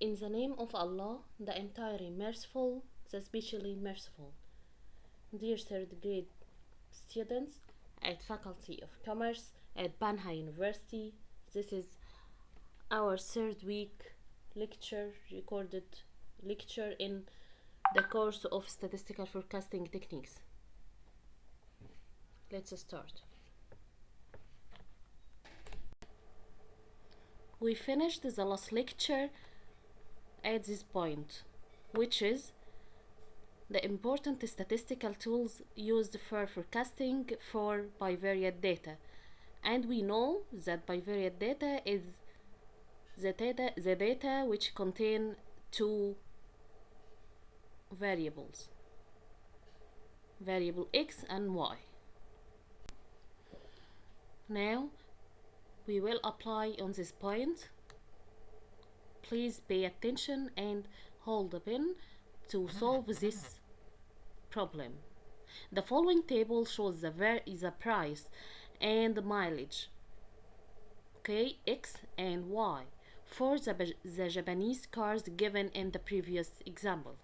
In the name of Allah, the entirely merciful, the specially merciful. Dear third grade students at Faculty of Commerce at Banha University, this is our third week recorded lecture in the course of Statistical Forecasting Techniques. Let's start. We finished the last lecture at this point, which is the important statistical tools used for forecasting for bivariate data. And we know that bivariate data is the data which contain two variables, variable x and y. Now we will apply on this point. Please pay attention and hold the pen to solve this problem. The following table shows the price and mileage, okay, x and y, for the Japanese cars given in the previous example.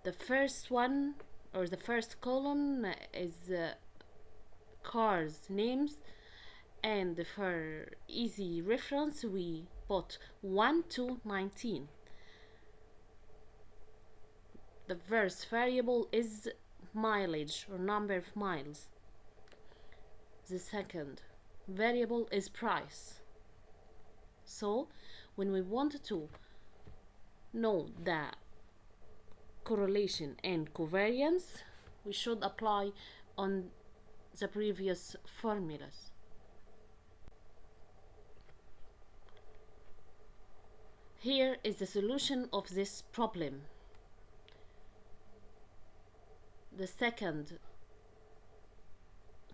The first one, or the first column, is cars names, and for easy reference we put 1 to 19. The first variable is mileage, or number of miles. The second variable is price. So when we want to know the correlation and covariance, we should apply on the previous formulas. Here is the solution of this problem. The second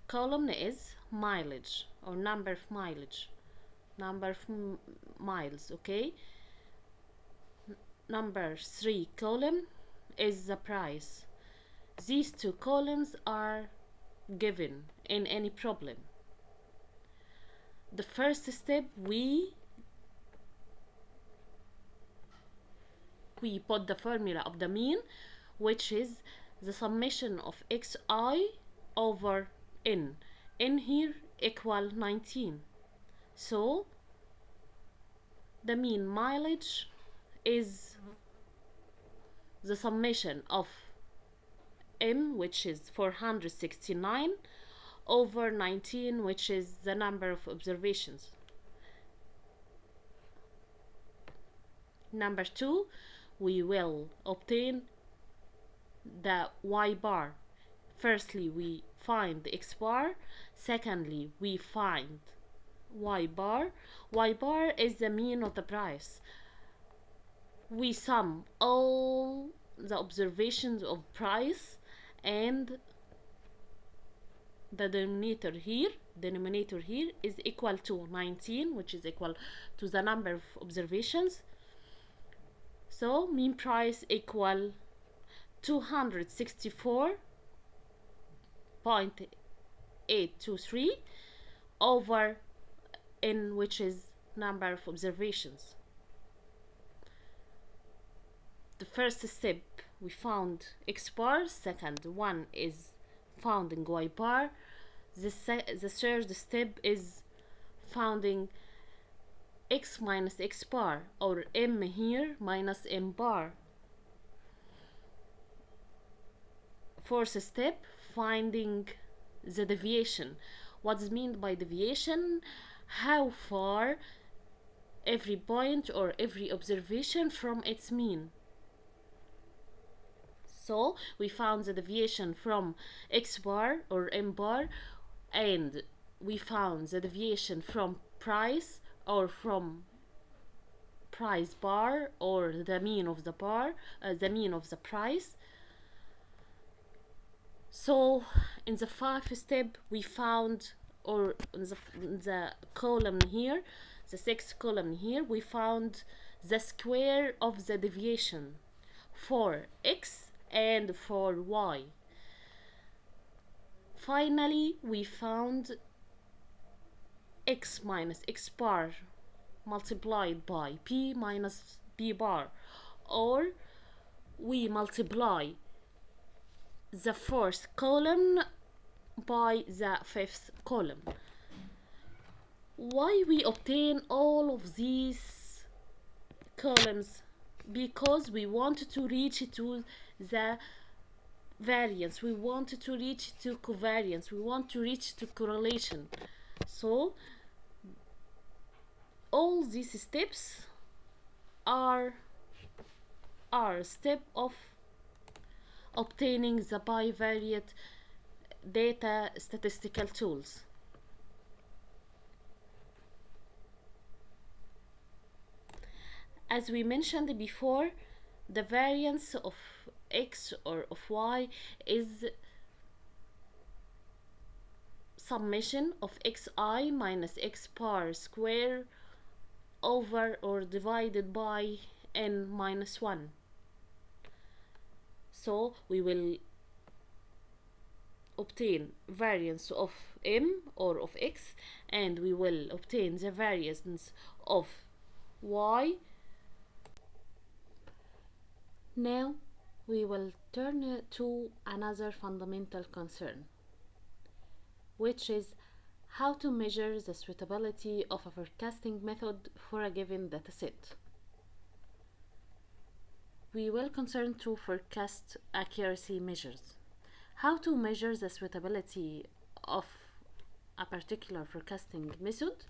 column is mileage, or number of mileage, number of miles, okay? Number 3 column is the price. These two columns are given in any problem. The first step, we put the formula of the mean, which is the summation of xi over n. n here equal 19. So the mean mileage is the summation of m, which is 469, over 19, which is the number of observations. Number 2, we will obtain the y bar. Firstly, we find the x bar. Secondly, we find y bar. Y bar is the mean of the price. We sum all the observations of price, and the denominator here is equal to 19, which is equal to the number of observations. So mean price equal 264.823 over n, which is number of observations. The first step, we found x bar. Second one is finding y bar. The third step is finding x minus x bar, or m here minus m bar. Fourth step, finding the deviation. What's meant by deviation? How far every point or every observation from its mean. So we found the deviation from x bar or m bar, and we found the deviation from price, or from price bar, or the mean of the bar, the mean of the price. So in the fifth step, we found, or in the column here, the sixth column here, we found the square of the deviation for x and for y. Finally, we found x minus x bar multiplied by p minus b bar, or we multiply the fourth column by the fifth column. Why we obtain all of these columns? Because we want to reach to the variance, we want to reach to covariance, we want to reach to correlation. So all these steps are a step of obtaining the bivariate data statistical tools. As we mentioned before, the variance of x or of y is summation of xi minus x bar square over or divided by n minus 1. So we will obtain variance of m or of x, and we will obtain the variance of y. Now we will turn to another fundamental concern, which is how to measure the suitability of a forecasting method for a given dataset. We will concern to forecast accuracy measures. How to measure the suitability of a particular forecasting method?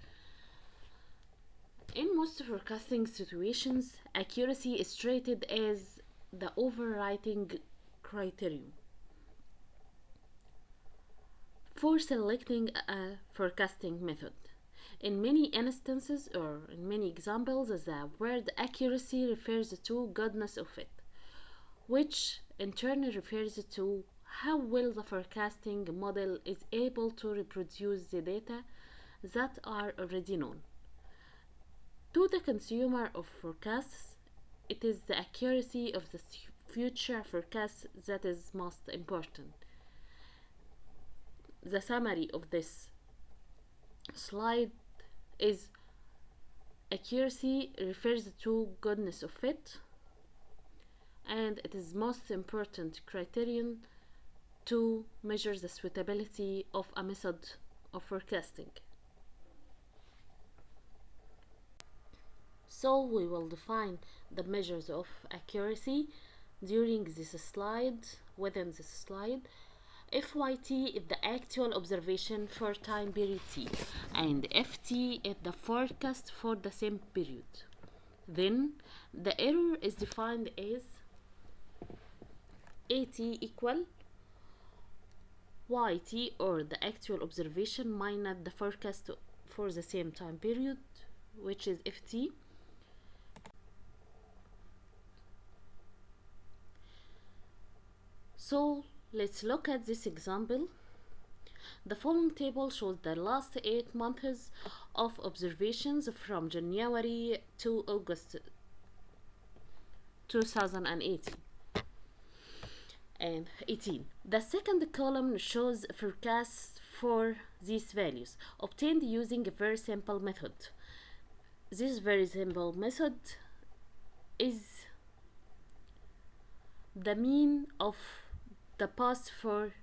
In most forecasting situations, accuracy is treated as the overriding criterion for selecting a forecasting method. In many instances or in many examples, the word accuracy refers to goodness of it, which in turn refers to how well the forecasting model is able to reproduce the data that are already known. To the consumer of forecasts, it is the accuracy of the future forecast that is most important. The summary of this slide is accuracy refers to goodness of it, and it is most important criterion to measure the suitability of a method of forecasting. So we will define the measures of accuracy during this slide, within this slide. FYT is the actual observation for time period T, and FT is the forecast for the same period. Then the error is defined as AT equal YT, or the actual observation minus the forecast for the same time period, which is FT. So let's look at this example. The following table shows the last 8 months of observations from January to August 2018 and 18. The second column shows forecasts for these values obtained using a very simple method. This very simple method is the mean of the past 4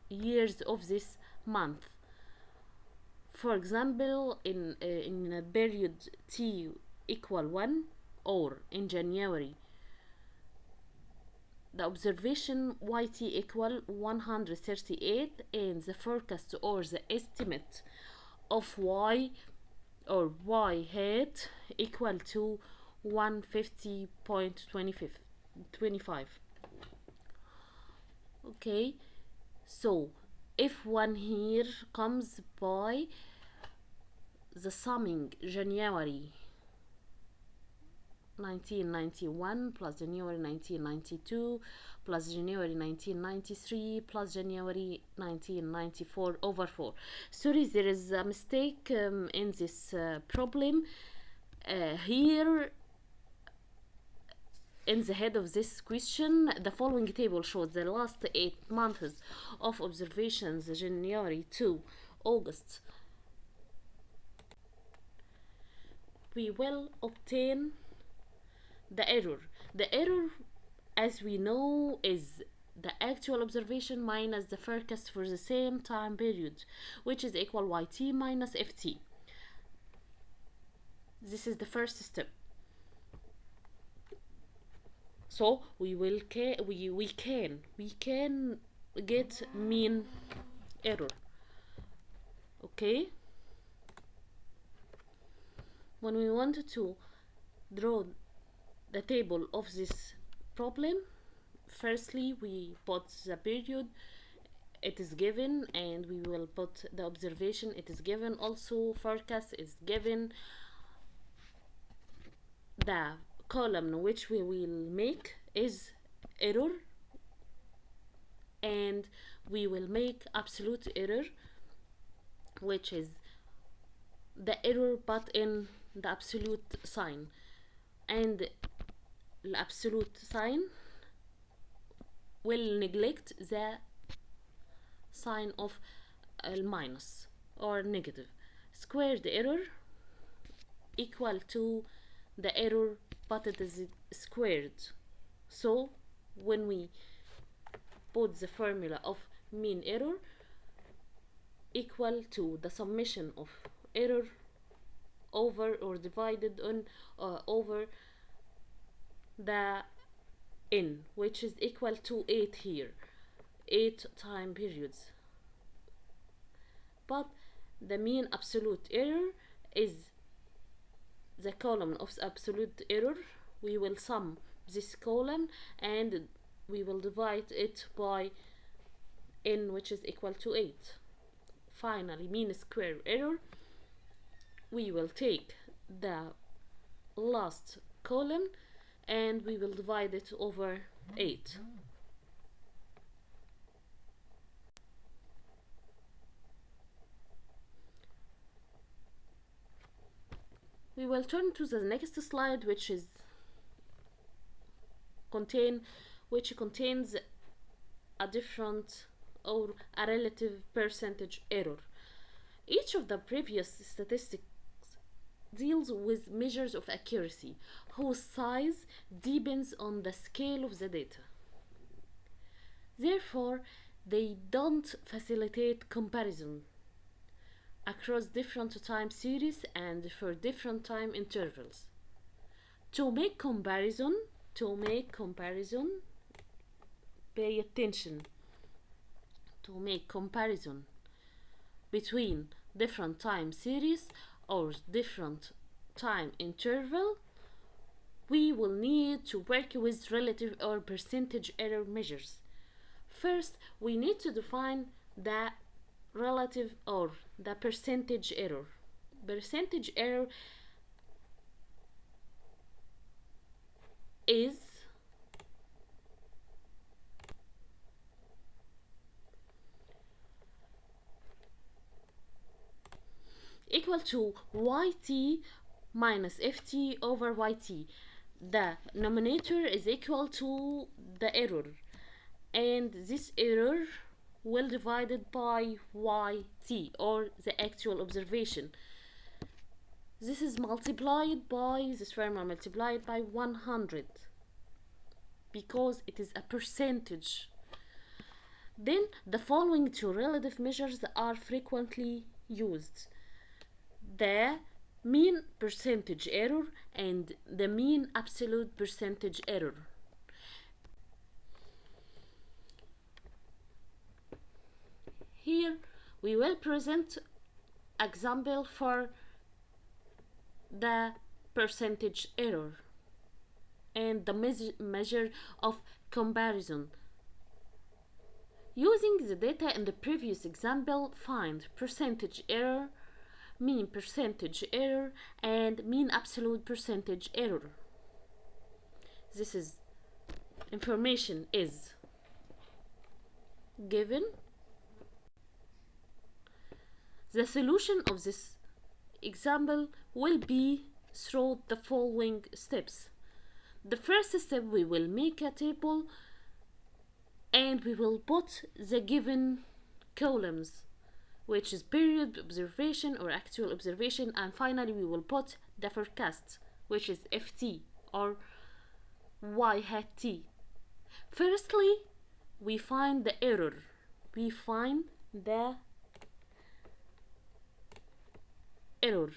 years of this month. For example, in a period T equal 1, or in January, the observation YT equal 138, and the forecast or the estimate of Y or Y hat equal to 150.25. Okay, so if one here comes by the summing January 1991 plus January 1992 plus January 1993 plus January 1994 over 4. Sorry, there is a mistake in this problem. Here in the head of this question, the following table shows the last 8 months of observations January to August we will obtain the error. The error, as we know, is the actual observation minus the forecast for the same time period, which is equal yt minus ft. This is the first step. So we can get mean error. Okay, when we wanted to draw the table of this problem, firstly we put the period, it is given, and we will put the observation, it is given also, forecast is given. The column which we will make is error, and we will make absolute error, which is the error but in the absolute sign, and the absolute sign will neglect the sign of minus or negative. Squared error equal to the error but it is squared. So when we put the formula of mean error equal to the summation of error over or divided on over the n, which is equal to 8 here, 8 time periods. But the mean absolute error is the column of absolute error. We will sum this column and we will divide it by n, which is equal to 8. Finally, mean square error, we will take the last column and we will divide it over 8. We will turn to the next slide, which contains a different or a relative percentage error. Each of the previous statistics deals with measures of accuracy whose size depends on the scale of the data. Therefore, they don't facilitate comparison across different time series and for different time intervals. To make comparison, pay attention. To make comparison between different time series or different time interval, we will need to work with relative or percentage error measures. First, we need to define the relative or the percentage error. Percentage error is equal to yt minus ft over yt. The numerator is equal to the error, and this error will divided by yt, or the actual observation. This is multiplied by this formula multiplied by 100 because it is a percentage. Then the following two relative measures are frequently used: the mean percentage error and the mean absolute percentage error. Here we will present example for the percentage error and the measure of comparison. Using the data in the previous example, find percentage error, mean percentage error, and mean absolute percentage error. This is information is given. The solution of this example will be through the following steps. The first step, we will make a table and we will put the given columns which is period observation or actual observation, and finally we will put the forecast, which is ft or y hat t. Firstly, we find the error. We find the error.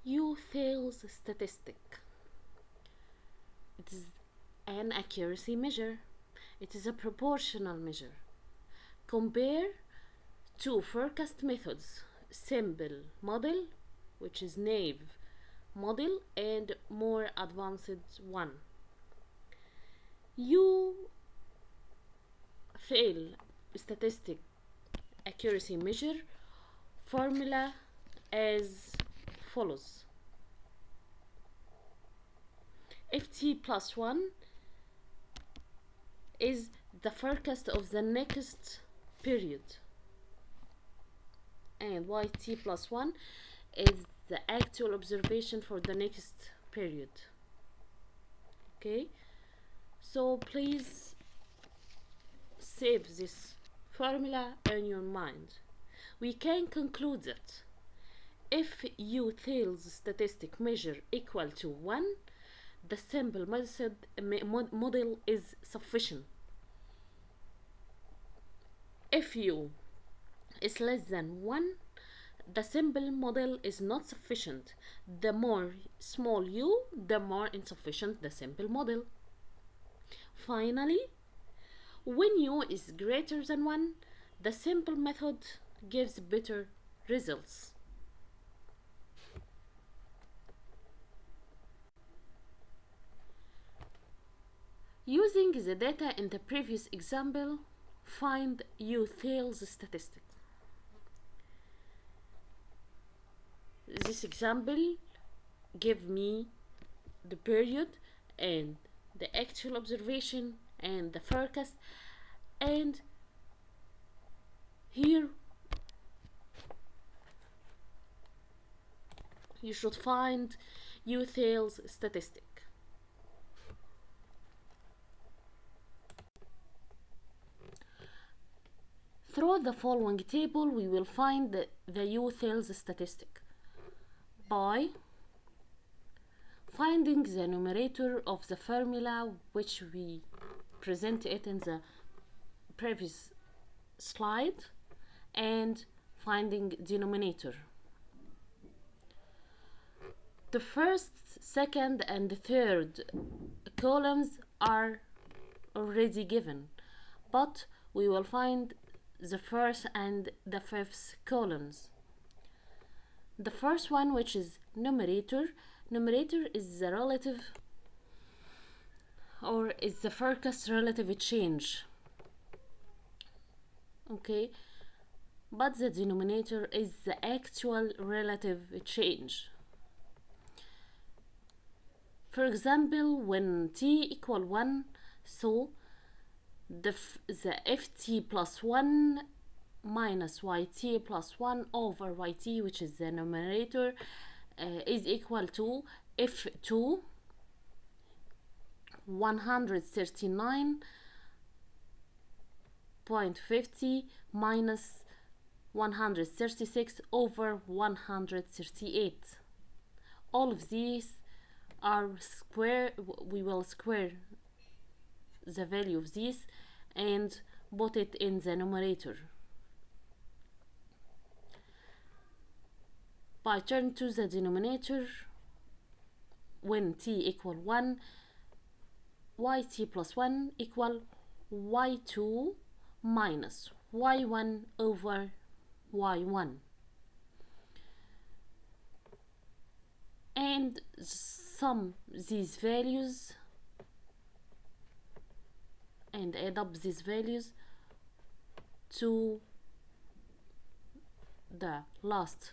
U-Thales statistic. It is an accuracy measure. It is a proportional measure. Compare two forecast methods, simple model, which is naive model, and more advanced one. U-Thales statistic accuracy measure formula as follows. ft plus 1 is the forecast of the next period, and yt plus 1 is the actual observation for the next period. Okay, so please save this formula in your mind. We can conclude that if U-Thales statistic measure equal to 1, the simple method model is sufficient. If U is less than 1, the simple model is not sufficient. The more small u, the more insufficient the simple model. Finally, when u is greater than 1, the simple method gives better results. Using the data in the previous example, find U-Thales statistic. This example give me the period and the actual observation and the forecast, and here you should find U-Thales statistic. Through the following table, we will find the U-Thales statistic by finding the numerator of the formula, which we presented it in the previous slide, and finding denominator. The first, second, and the third columns are already given, but we will find the first and the fifth columns. The first one, which is numerator is the relative, or is the forecast relative change. Okay, but the denominator is the actual relative change. For example, when t equal 1, so the ft plus 1 minus yt plus 1 over yt, which is the numerator, is equal to f2 139.50 minus 136 over 138. All of these are square. We will square the value of these and put it in the numerator. By turn to the denominator, when t equal 1, yt plus 1 equal y2 minus y1 over y1, and sum these values and add up these values to the last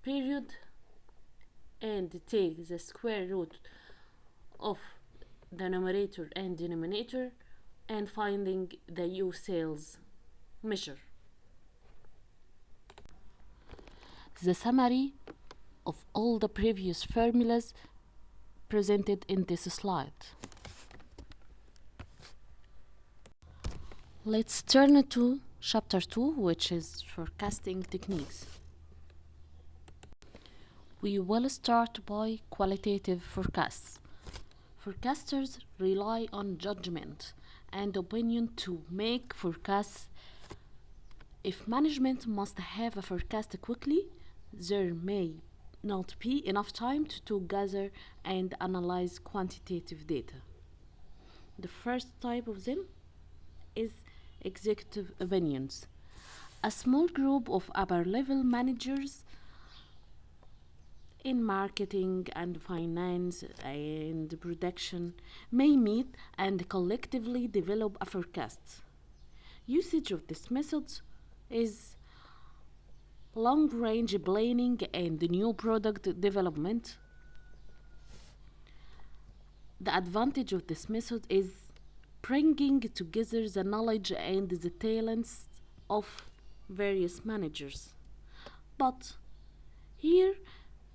period and take the square root of the numerator and denominator and finding the U-Thales measure. The summary of all the previous formulas presented in this slide. Let's turn to Chapter 2, which is forecasting techniques. We will start by qualitative forecasts. Forecasters rely on judgment and opinion to make forecasts. If management must have a forecast quickly, there may not be enough time to gather and analyze quantitative data. The first type of them is executive opinions. A small group of upper level managers in marketing and finance and production may meet and collectively develop a forecast. Usage of this method is long range planning and new product development. The advantage of this method is bringing together the knowledge and the talents of various managers. But here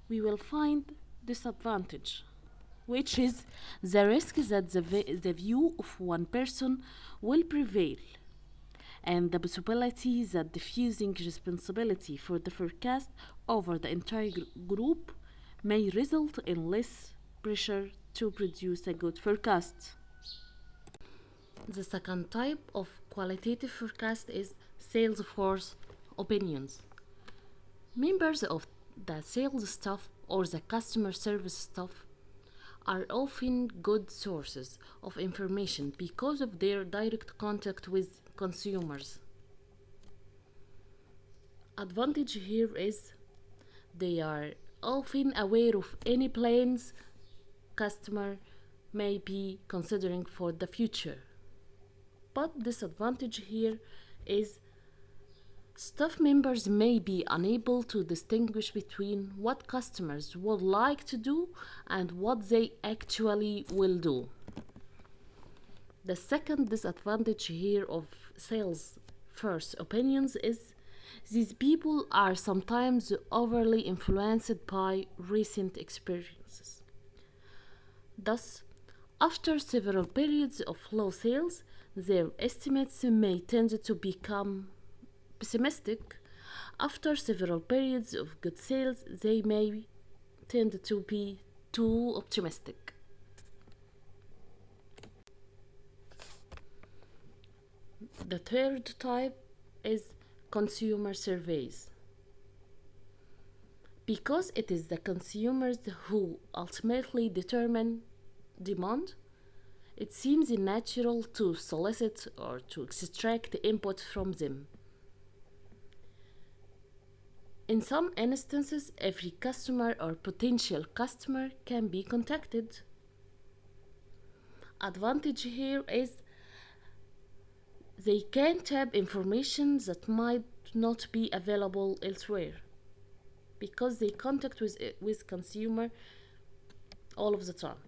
we will find disadvantage, which is the risk that the view of one person will prevail, and the possibility that diffusing responsibility for the forecast over the entire group may result in less pressure to produce a good forecast. The second type of qualitative forecast is Salesforce Opinions. Members of the sales staff or the customer service staff are often good sources of information because of their direct contact with consumers. Advantage here is they are often aware of any plans customer may be considering for the future. But disadvantage here is staff members may be unable to distinguish between what customers would like to do and what they actually will do. The second disadvantage here of Salesforce Opinions is these people are sometimes overly influenced by recent experiences. Thus, after several periods of low sales, their estimates may tend to become pessimistic. After several periods of good sales, they may tend to be too optimistic. The third type is consumer surveys. Because it is the consumers who ultimately determine demand, it seems natural to solicit or to extract input from them. In some instances, every customer or potential customer can be contacted. Advantage here is they can tap information that might not be available elsewhere because they contact with consumer all of the time.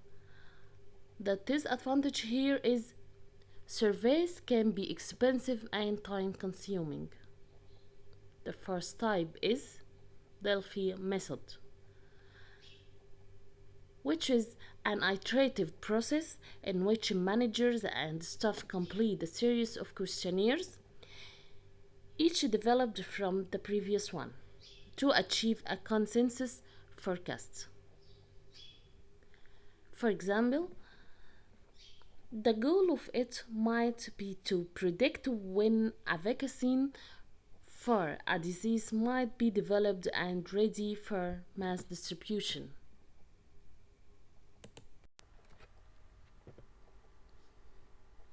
The disadvantage here is surveys can be expensive and time consuming. The first type is Delphi Method, which is an iterative process in which managers and staff complete a series of questionnaires, each developed from the previous one, to achieve a consensus forecast. For example, the goal of it might be to predict when a vaccine for a disease might be developed and ready for mass distribution.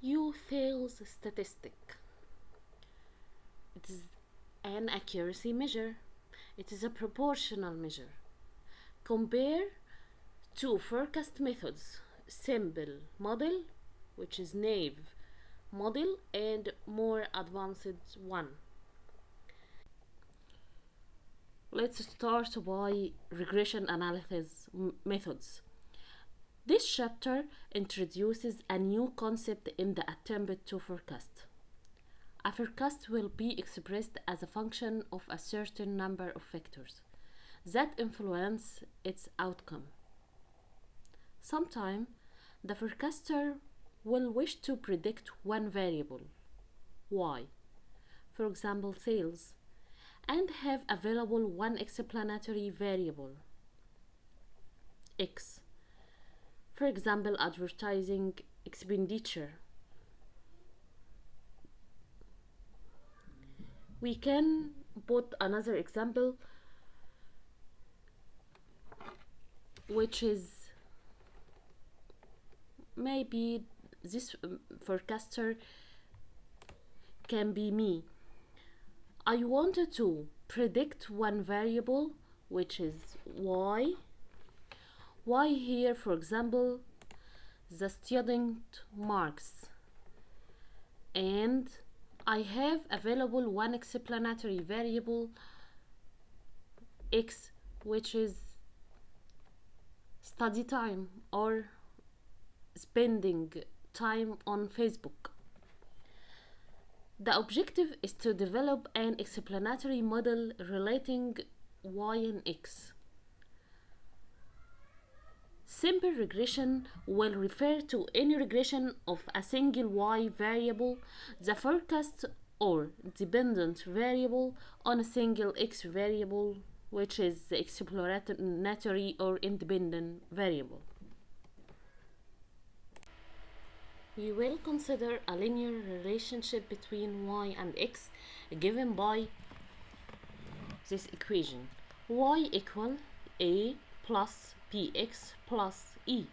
U-Thales statistic. It is an accuracy measure. It is a proportional measure. Compare two forecast methods, simple model, which is naive model, and more advanced one. Let's start by regression analysis methods. This chapter introduces a new concept in the attempt to forecast. A forecast will be expressed as a function of a certain number of factors that influence its outcome. Sometimes the forecaster will wish to predict one variable, y. for example sales, and have available one explanatory variable x, for example advertising expenditure. We can put another example, which is maybe this forecaster can be me. I wanted to predict one variable, which is y. Y here, for example, the student marks, and I have available one explanatory variable x, which is study time or spending time on Facebook. The objective is to develop an explanatory model relating y and x. Simple regression will refer to any regression of a single y variable, the forecast or dependent variable on a single x variable, which is the explanatory or independent variable. We will consider a linear relationship between y and x given by this equation. Y equal a plus bx plus e.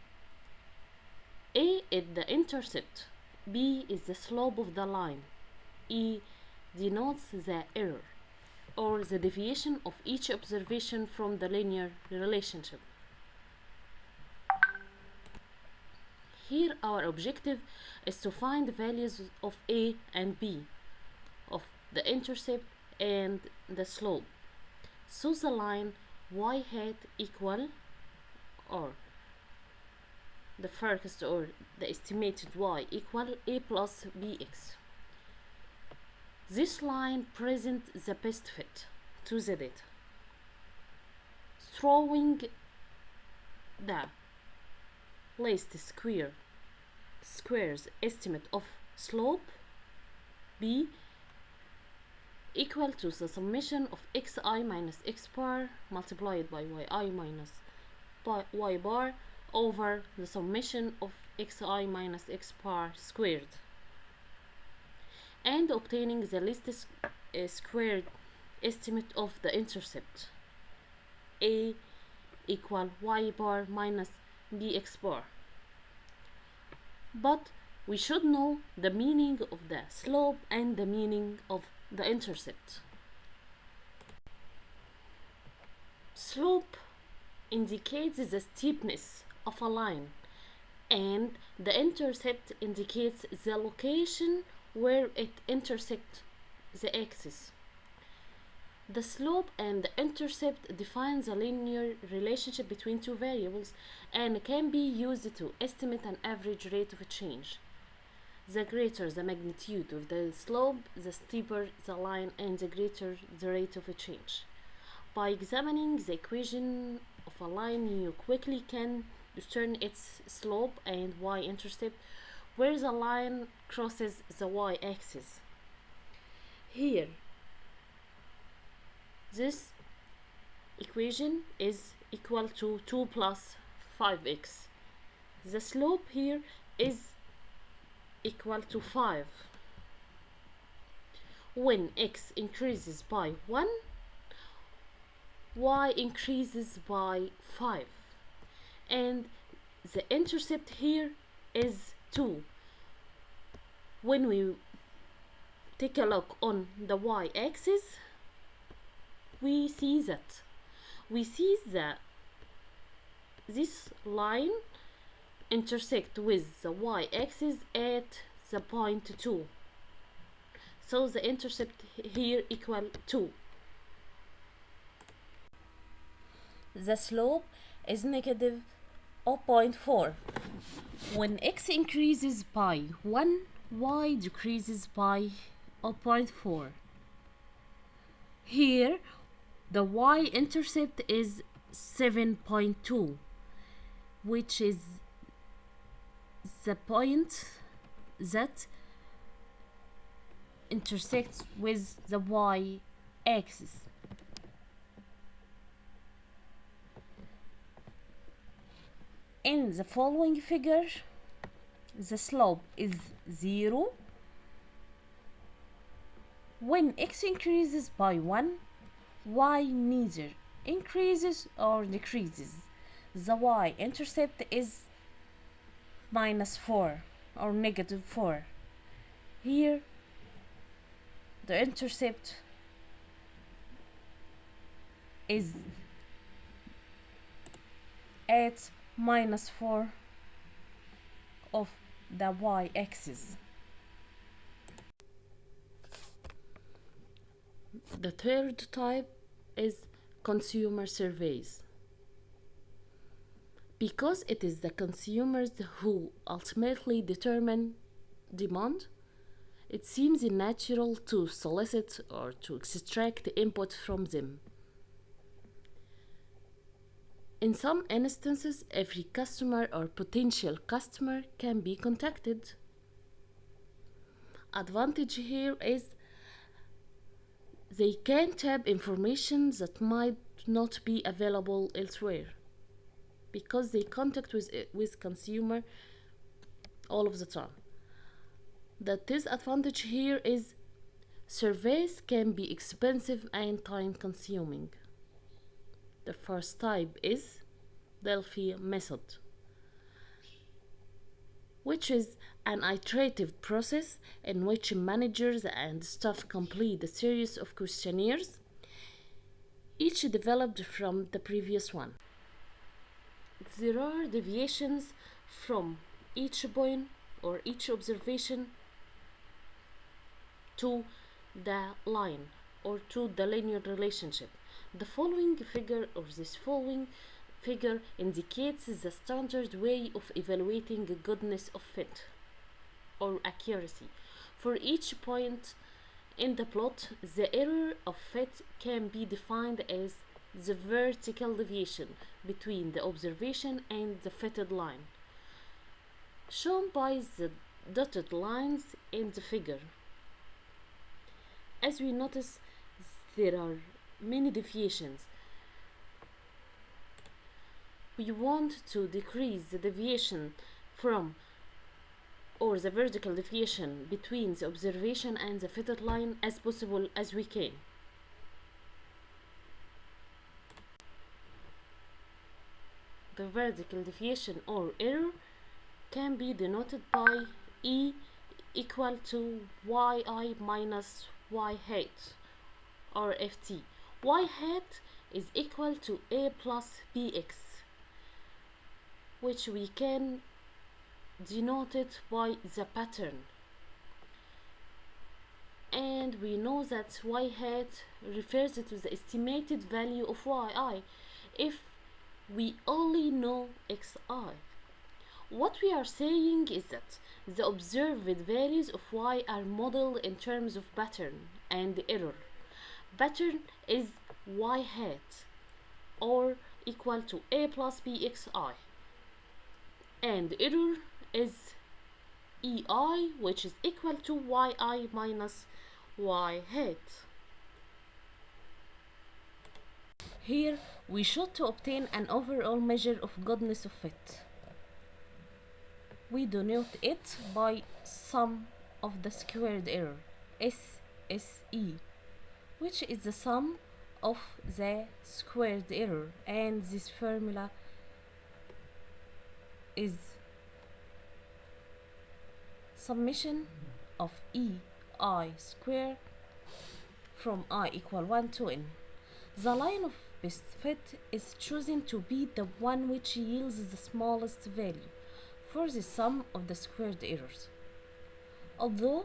A is the intercept, b is the slope of the line, e denotes the error or the deviation of each observation from the linear relationship. Here our objective is to find the values of a and b, of the intercept and the slope. So the line y hat equal, or the forecast or the estimated y equal a plus bx. This line presents the best fit to the data, throwing the least squares estimate of slope b equal to the summation of xi minus x bar multiplied by yi minus y bar over the summation of xi minus x bar squared, and obtaining the least squared estimate of the intercept a equal y bar minus bx bar. But we should know the meaning of the slope and the meaning of the intercept. Slope indicates the steepness of a line, and the intercept indicates the location where it intersects the axis. The slope and the intercept defines a linear relationship between two variables and can be used to estimate an average rate of change. The greater the magnitude of the slope, the steeper the line and the greater the rate of change. By examining the equation of a line, you quickly can discern its slope and y-intercept where the line crosses the y-axis. Here, this equation is equal to 2 plus 5x. The slope here is equal to 5. When x increases by 1, y increases by 5. And the intercept here is 2. When we take a look on the y-axis, we see that this line intersect with the y-axis at the point 2. So the intercept here equal 2. The slope is negative 0.4. When x increases by 1, y decreases by 0.4. Here, the y-intercept is 7.2, which is the point that intersects with the y-axis. In the following figure, the slope is 0 when x increases by 1, y neither increases or decreases. The y-intercept is -4 or -4. Here the intercept is at -4 of the y-axis. The third type is consumer surveys. Because it is the consumers who ultimately determine demand, it seems natural to solicit or to extract input from them. In some instances, every customer or potential customer can be contacted. Advantage here is they can tap information that might not be available elsewhere because they contact with consumer all of the time. The disadvantage here is surveys can be expensive and time consuming. The first type is Delphi Method, which is an iterative process in which managers and staff complete a series of questionnaires, each developed from the previous one. There are deviations from each point or each observation to the line or to the linear relationship. The following figure or this following figure indicates the standard way of evaluating goodness of fit or accuracy. For each point in the plot, the error of fit can be defined as the vertical deviation between the observation and the fitted line, shown by the dotted lines in the figure. As we notice, there are many deviations. We want to decrease the deviation from or the vertical deviation between the observation and the fitted line as possible as we can. The vertical deviation or error can be denoted by E equal to yi minus y hat or ft. Y hat is equal to a plus bx, which we can denote it by the pattern, and we know that y hat refers to the estimated value of yi if we only know xi. What we are saying is that the observed values of y are modeled in terms of pattern and error. Pattern is y hat or equal to a plus bxi, and error is ei, which is equal to yi minus y hat. Here we should to obtain an overall measure of goodness of fit. We denote it by sum of the squared error, SSE, which is the sum of the squared error, and this formula is summation of ei square from I equal 1 to n. The line of best fit is chosen to be the one which yields the smallest value for the sum of the squared errors. Although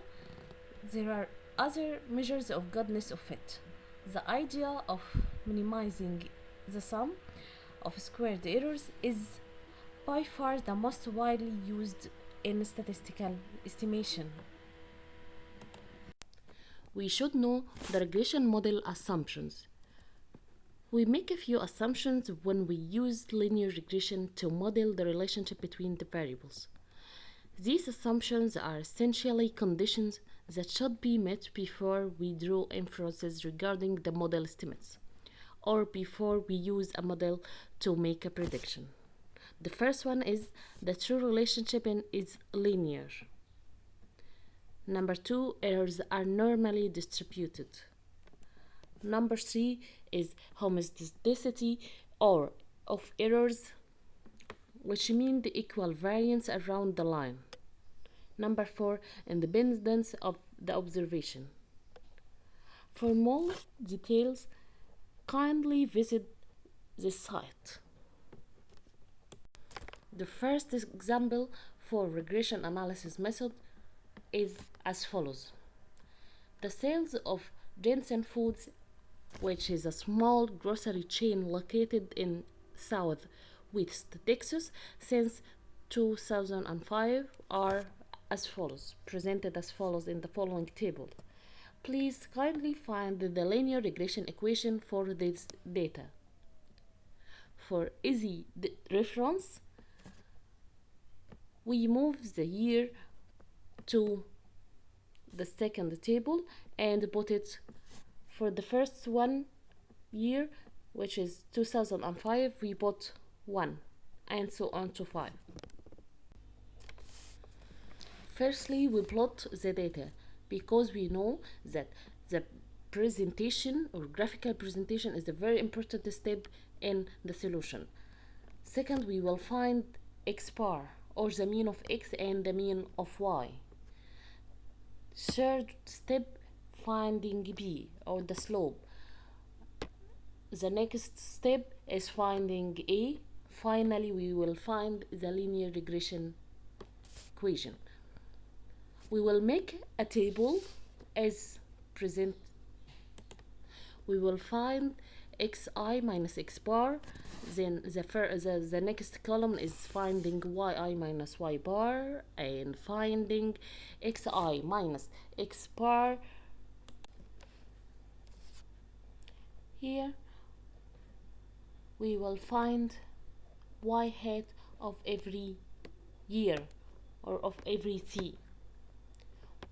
there are other measures of goodness of fit, the idea of minimizing the sum of squared errors is by far the most widely used in statistical estimation. We should know the regression model assumptions. We make a few assumptions when we use linear regression to model the relationship between the variables. These assumptions are essentially conditions that should be met before we draw inferences regarding the model estimates, or before we use a model to make a prediction. The first one is the true relationship is linear. Number 2, errors are normally distributed. Number 3 is homogeneity or of errors, which mean the equal variance around the line. Number 4, independence of the observation. For more details, kindly visit this site. The first example for regression analysis method is as follows. The sales of Jensen Foods, which is a small grocery chain located in Southwest Texas, since 2005 are as follows, presented as follows in the following table. Please kindly find the linear regression equation for this data. For easy reference, we move the year to the second table and put it for the first one year, which is 2005, we put 1 and so on to 5. Firstly, we plot the data because we know that the presentation or graphical presentation is a very important step in the solution. Second, we will find x bar, or the mean of x and the mean of y. Third step, finding b, or the slope. The next step is finding a. Finally, we will find the linear regression equation. We will make a table as present. We will find xi minus x bar. Then the next column is finding yi minus y bar and finding xi minus x bar. Here we will find y hat of every year or of every t.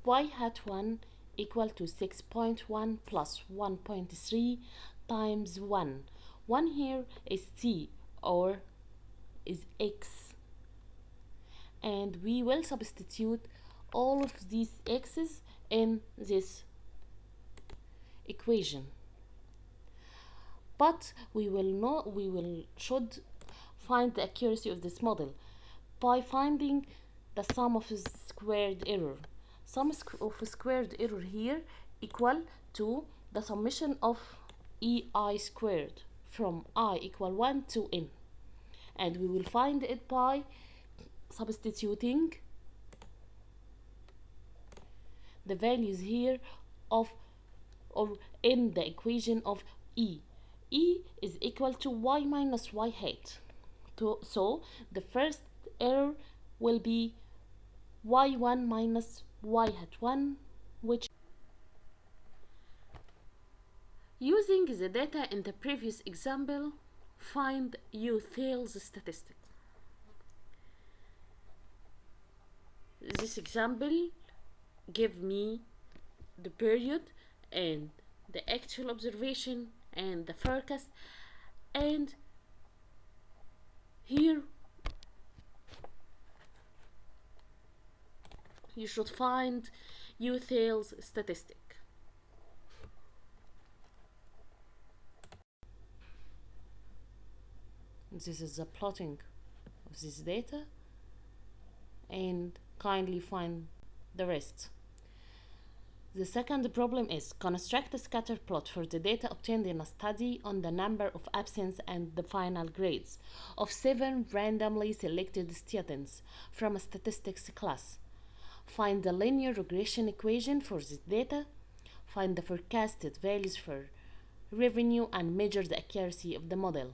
Y hat 1 equal to 6.1 plus 1.3 times 1. 1 here is t or is x, and we will substitute all of these x's in this equation. But we should find the accuracy of this model by finding the sum of squared error. Sum of squared error here equal to the summation of ei squared from I equal 1 to n, and we will find it by substituting the values here of or in the equation of e. E is equal to y minus y hat. So the first error will be y1 minus y hat 1, which, using the data in the previous example, find U-Thales statistic. This example give me the period and the actual observation and the forecast, and here you should find U-Thales statistic. This is the plotting of this data, and kindly find the rest. The second problem is construct a scatter plot for the data obtained in a study on the number of absence and the final grades of 7 randomly selected students from a statistics class. Find the linear regression equation for this data. Find the forecasted values for revenue and measure the accuracy of the model.